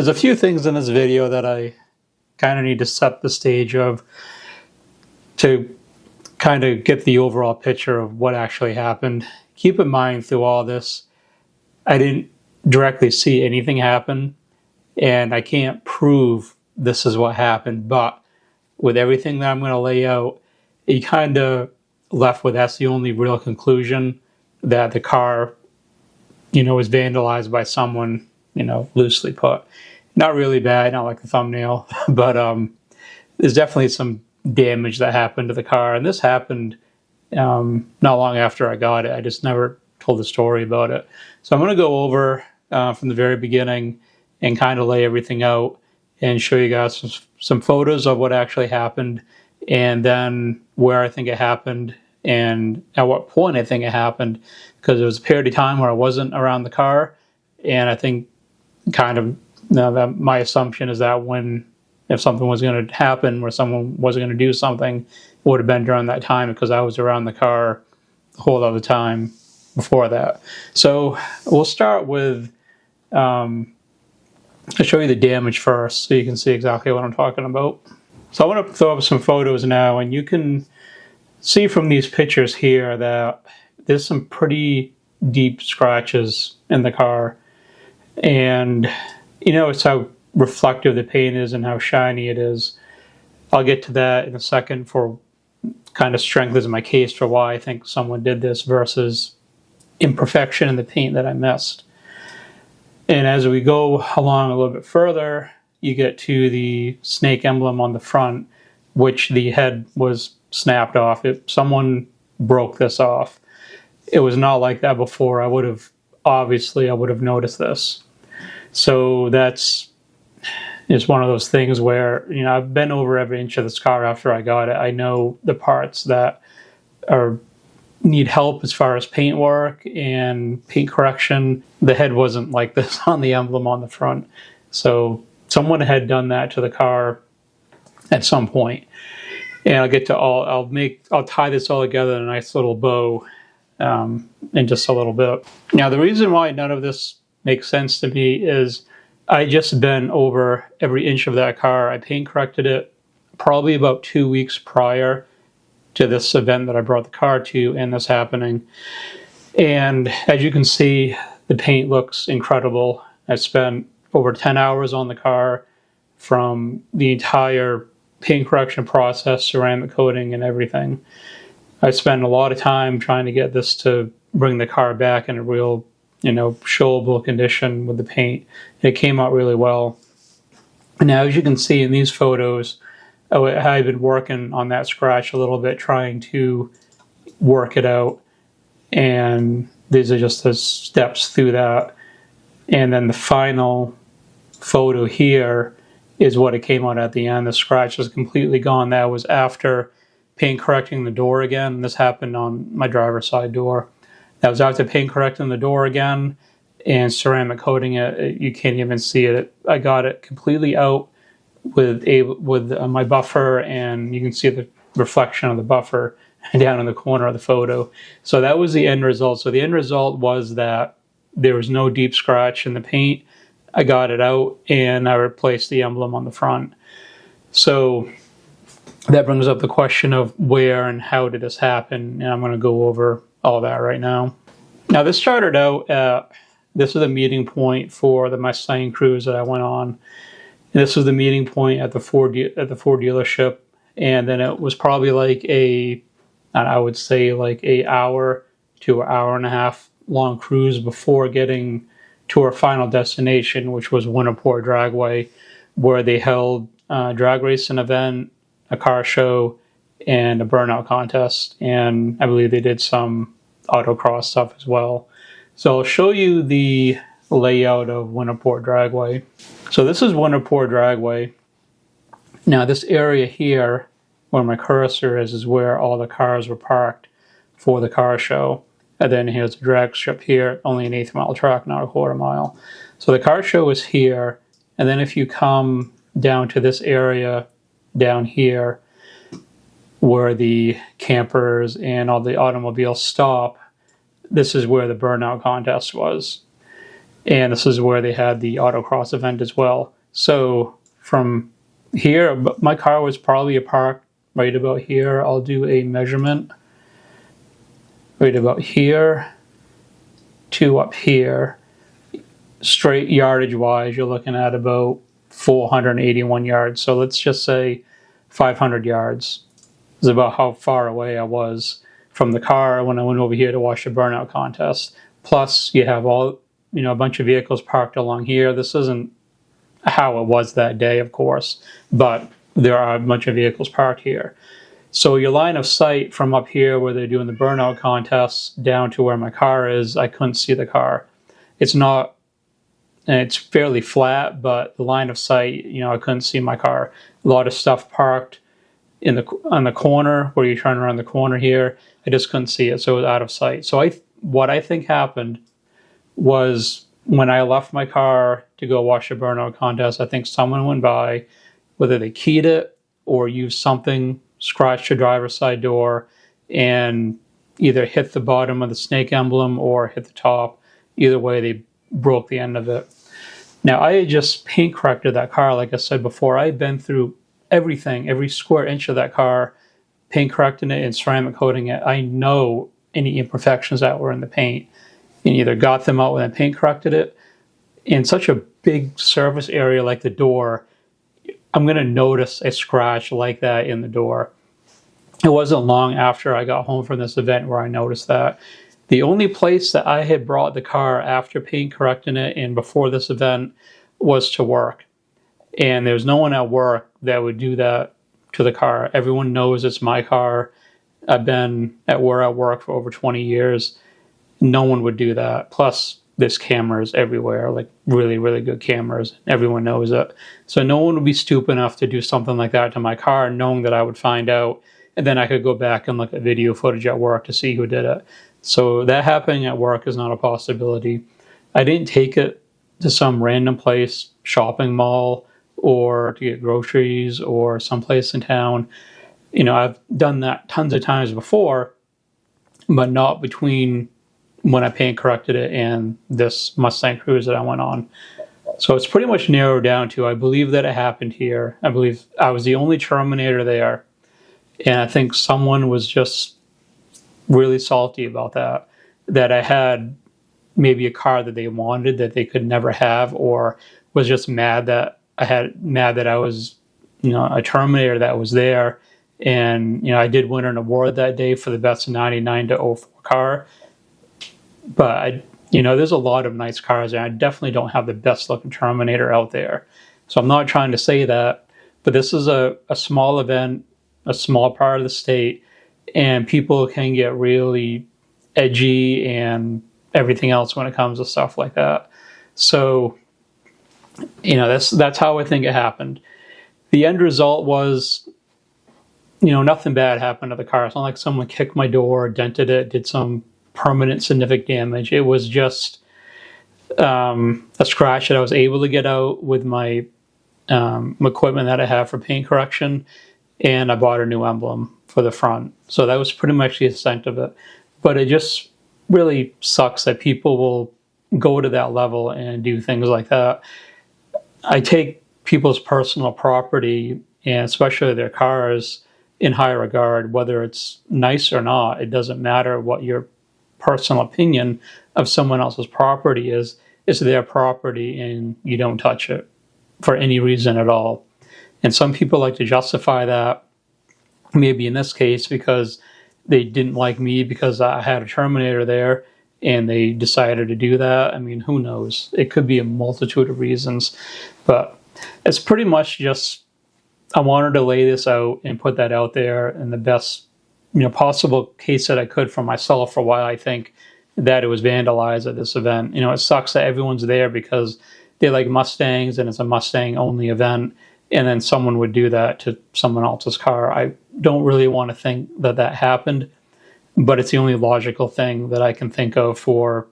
There's a few things in this video that I kind of need to set the stage of to kind of get the overall picture of what actually happened. Keep in mind through all this, I didn't directly see anything happen, and I can't prove this is what happened, but with everything that I'm going to lay out, you kind of left with that's the only real conclusion, that the car, was vandalized by someone, loosely put. Not really bad, not like the thumbnail, but there's definitely some damage that happened to the car. And this happened not long after I got it. I just never told the story about it. So I'm going to go over from the very beginning and kind of lay everything out and show you guys some photos of what actually happened, and then where I think it happened and at what point I think it happened, because there was a period of time where I wasn't around the car, and I think kind of that my assumption is that if something was going to happen where someone was going to do something, it would have been during that time, because I was around the car the whole other time before that. So we'll start with I'll show you the damage first so you can see exactly what I'm talking about. So I want to throw up some photos now, and you can see from these pictures here that there's some pretty deep scratches in the car. And it's how reflective the paint is and how shiny it is. I'll get to that in a second for kind of strengthens my case for why I think someone did this versus imperfection in the paint that I missed. And as we go along a little bit further, you get to the snake emblem on the front, which the head was snapped off. Someone broke this off. It was not like that before. I would have noticed this. So that's just one of those things where, I've been over every inch of this car after I got it. I know the parts that need help as far as paint work and paint correction. The head wasn't like this on the emblem on the front. So someone had done that to the car at some point. And I'll tie this all together in a nice little bow in just a little bit. Now, the reason why none of this makes sense to me is I just been over every inch of that car. I paint corrected it probably about 2 weeks prior to this event that I brought the car to and this happening. And as you can see, the paint looks incredible. I spent over 10 hours on the car, from the entire paint correction process, ceramic coating and everything. I spent a lot of time trying to get this to bring the car back in a real, showable condition with the paint. It came out really well. Now, as you can see in these photos, I've been working on that scratch a little bit, trying to work it out. And these are just the steps through that. And then the final photo here is what it came out at the end. The scratch is completely gone. That was after paint correcting the door again. This happened on my driver's side door. That was after paint correcting the door again and ceramic coating it. You can't even see it. I got it completely out with my buffer, and you can see the reflection of the buffer down in the corner of the photo. So that was the end result. So the end result was that there was no deep scratch in the paint. I got it out and I replaced the emblem on the front. So that brings up the question of where and how did this happen, and I'm going to go over all that right now. Now, this started out this was the meeting point for the Mustang cruise that I went on. And this was the meeting point at the Ford dealership, and then it was probably like a hour to an hour and a half long cruise before getting to our final destination, which was Winterport Dragway, where they held a drag racing event, a car show, and a burnout contest. And I believe they did some autocross stuff as well. So I'll show you the layout of Winterport Dragway. So this is Winterport Dragway. Now, this area here where my cursor is where all the cars were parked for the car show. And then here's the drag strip here, only an 1/8 mile track, not a 1/4 mile. So the car show is here. And then if you come down to this area down here where the campers and all the automobiles stop, this is where the burnout contest was. And this is where they had the autocross event as well. So from here, my car was probably parked right about here. I'll do a measurement right about here to up here. Straight yardage wise, you're looking at about 481 yards. So let's just say 500 yards is about how far away I was from the car when I went over here to watch the burnout contest. Plus, you have all, a bunch of vehicles parked along here. This isn't how it was that day, of course, but there are a bunch of vehicles parked here. So your line of sight from up here where they're doing the burnout contests down to where my car is, I couldn't see the car. It's fairly flat, but the line of sight, I couldn't see my car. A lot of stuff parked on the corner where you turn around the corner here. I just couldn't see it, so it was out of sight. So what I think happened was when I left my car to go watch the burnout contest, I think someone went by, whether they keyed it or used something, scratched the driver's side door, and either hit the bottom of the snake emblem or hit the top. Either way, they broke the end of it. Now, I had just paint corrected that car. Like I said before, I had been through everything, every square inch of that car, paint correcting it and ceramic coating it. I know any imperfections that were in the paint and either got them out when I paint corrected it. In such a big surface area like the door, I'm going to notice a scratch like that in the door. It wasn't long after I got home from this event where I noticed that. The only place that I had brought the car after paint correcting it and before this event was to work. And there's no one at work that would do that to the car. Everyone knows it's my car. I've been at where I work for over 20 years. No one would do that. Plus, there's cameras everywhere, like really, really good cameras. Everyone knows it. So no one would be stupid enough to do something like that to my car, knowing that I would find out. And then I could go back and look at video footage at work to see who did it. So that happening at work is not a possibility. I didn't take it to some random place, shopping mall, or to get groceries, or someplace in town. I've done that tons of times before, but not between when I paint corrected it and this Mustang cruise that I went on. So it's pretty much narrowed down to, I believe that it happened here. I believe I was the only Terminator there. And I think someone was just really salty about that I had maybe a car that they wanted that they could never have, or was just mad that I was, a Terminator that was there. And, I did win an award that day for the best 99 to 04 car. But, there's a lot of nice cars, and I definitely don't have the best looking Terminator out there. So I'm not trying to say that, but this is a small event, a small part of the state, and people can get really edgy and everything else when it comes to stuff like that. So, that's how I think it happened. The end result was, nothing bad happened to the car. It's not like someone kicked my door, dented it, did some permanent significant damage. It was just a scratch that I was able to get out with my equipment that I have for paint correction, and I bought a new emblem for the front. So that was pretty much the extent of it. But it just really sucks that people will go to that level and do things like that. I take people's personal property, and especially their cars, in high regard. Whether it's nice or not, it doesn't matter what your personal opinion of someone else's property is. It's their property, and you don't touch it for any reason at all. And some people like to justify that, maybe in this case, because they didn't like me because I had a Terminator there, and they decided to do that. I mean, who knows? It could be a multitude of reasons. But it's pretty much just, I wanted to lay this out and put that out there in the best possible case that I could for myself for why I think that it was vandalized at this event. It sucks that everyone's there because they like Mustangs and it's a Mustang only event, and then someone would do that to someone else's car. I don't really want to think that that happened, but it's the only logical thing that I can think of for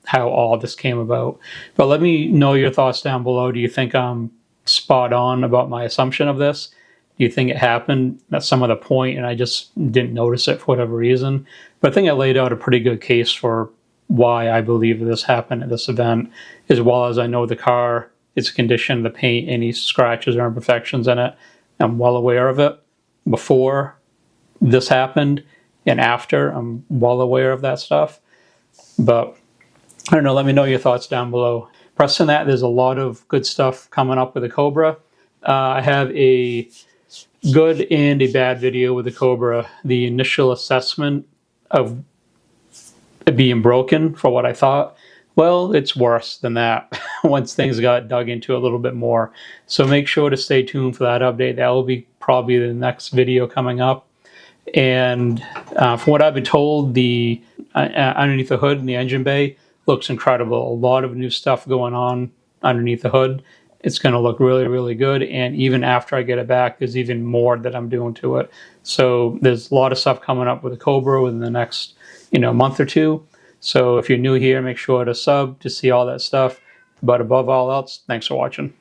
how all this came about. But let me know your thoughts down below. Do you think I'm spot on about my assumption of this? Do you think it happened at some other point and I just didn't notice it for whatever reason? But I think I laid out a pretty good case for why I believe this happened at this event, as well as I know the car, its condition, the paint, any scratches or imperfections in it. I'm well aware of it before this happened, and after, I'm well aware of that stuff. But I don't know, let me know your thoughts down below. Press on that, there's a lot of good stuff coming up with the Cobra. I have a good and a bad video with the Cobra. The initial assessment of it being broken for what I thought, well, it's worse than that once things got dug into a little bit more. So make sure to stay tuned for that update. That will be probably the next video coming up. And from what I've been told, the underneath the hood in the engine bay looks incredible. A lot of new stuff going on underneath the hood. It's going to look really, really good. And even after I get it back, there's even more that I'm doing to it. So there's a lot of stuff coming up with the Cobra within the next, month or two. So if you're new here, make sure to sub to see all that stuff. But above all else, thanks for watching.